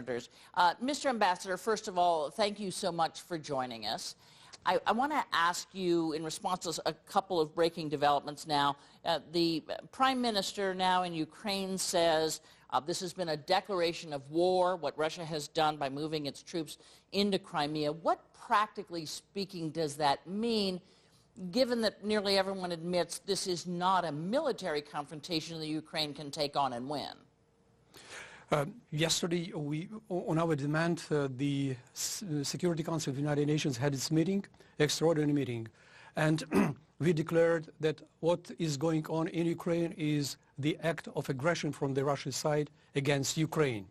Mr. Ambassador, first of all, thank you so much for joining us. I want to ask you, in response to a couple of breaking developments now, the Prime Minister now in Ukraine says this has been a declaration of war, what Russia has done by moving its troops into Crimea. What, practically speaking, does that mean, given that nearly everyone admits this is not a military confrontation that Ukraine can take on and win? Yesterday, on our demand, the Security Council of the United Nations had its meeting, extraordinary meeting, and we declared that what is going on in Ukraine is the act of aggression from the Russian side against Ukraine.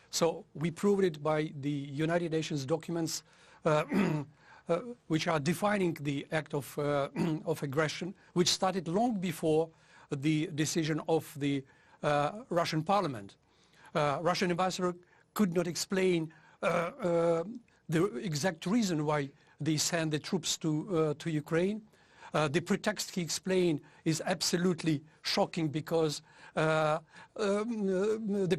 So we proved it by the United Nations documents which are defining the act of aggression, which started long before the decision of the Russian parliament. Russian ambassador could not explain the exact reason why they sent the troops to Ukraine. The pretext he explained is absolutely shocking because the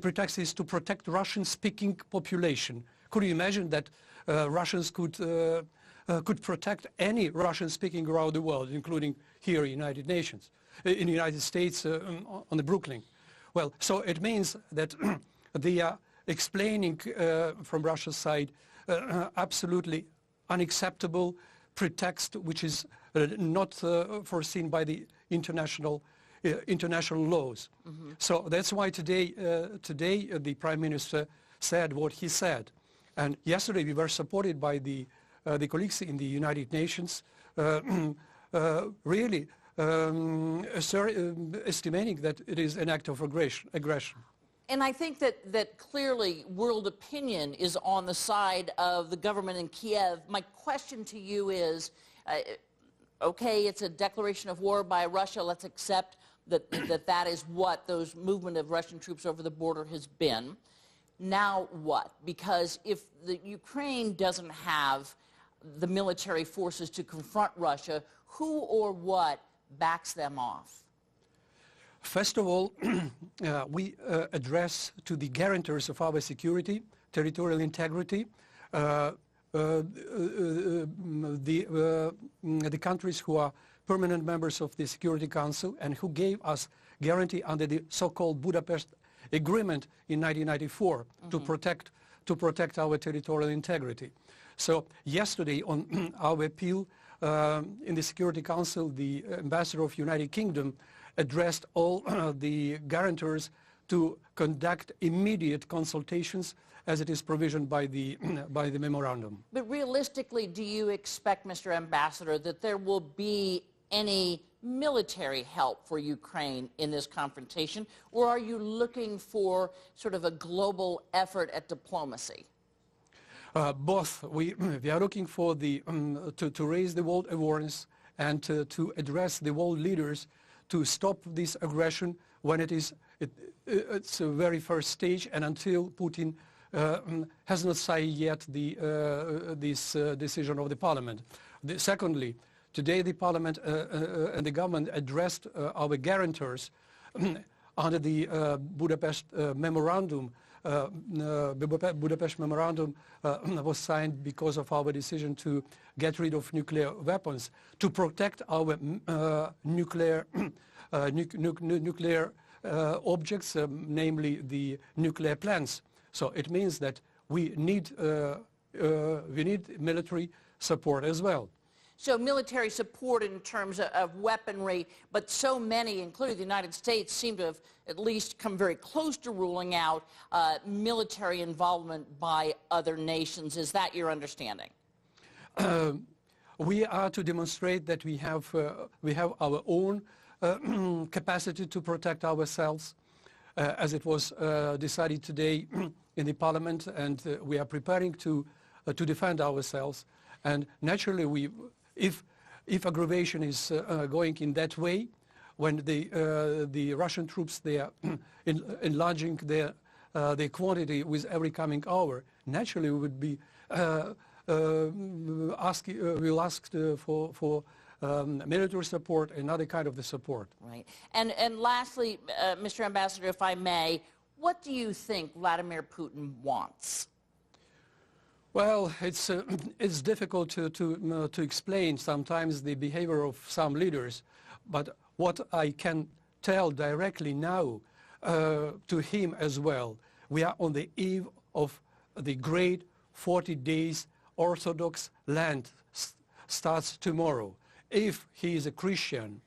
pretext is to protect Russian-speaking population. Could you imagine that Russians could protect any Russian-speaking around the world, including here in the United States, on the Brooklyn? Well, so it means that they are explaining from Russia's side absolutely unacceptable pretext, which is not foreseen by the international laws. Mm-hmm. So that's why today the Prime Minister said what he said. And yesterday we were supported by the colleagues in the United Nations, really estimating that it is an act of aggression. And I think that clearly world opinion is on the side of the government in Kiev. My question to you is, okay, it's a declaration of war by Russia. Let's accept that is what those movement of Russian troops over the border has been. Now what? Because if the Ukraine doesn't have the military forces to confront Russia, who or what backs them off? First of all, we address to the guarantors of our security, territorial integrity, the countries who are permanent members of the Security Council and who gave us guarantee under the so-called Budapest Agreement in 1994 mm-hmm. to protect our territorial integrity. So yesterday on our appeal in the Security Council, the Ambassador of United Kingdom addressed all the guarantors to conduct immediate consultations as it is provisioned by the memorandum. But realistically, do you expect, Mr. Ambassador, that there will be any military help for Ukraine in this confrontation, or are you looking for sort of a global effort at diplomacy? Both. We are looking for to raise the world awareness and to address the world leaders to stop this aggression when it's a very first stage and until Putin has not signed yet this decision of the parliament. Secondly, today the parliament and the government addressed our guarantors under the Budapest memorandum. Budapest memorandum was signed because of our decision to get rid of nuclear weapons, to protect our nuclear objects, namely the nuclear plants. So it means that we need military support as well. So military support in terms of weaponry, but so many, including the United States, seem to have at least come very close to ruling out military involvement by other nations. Is that your understanding? We are to demonstrate that we have our own capacity to protect ourselves, as it was decided today in the Parliament, and we are preparing to defend ourselves. And naturally, if aggravation is going in that way, when the Russian troops they are enlarging their quantity with every coming hour, naturally we would be we'll ask for military support and other kind of the support. Right. And lastly, Mr. Ambassador, if I may, What do you think Vladimir Putin wants? Well, it's difficult to explain sometimes the behavior of some leaders, but what I can tell directly now to him as well, we are on the eve of the great 40 days Orthodox Lent starts tomorrow. If he is a Christian,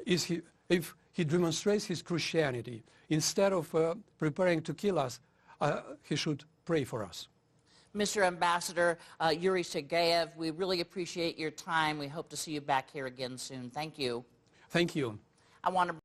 if he demonstrates his Christianity, instead of preparing to kill us, he should pray for us. Mr. Ambassador USA-Kiev, we really appreciate your time. We hope to see you back here again soon. Thank you. Thank you. I want to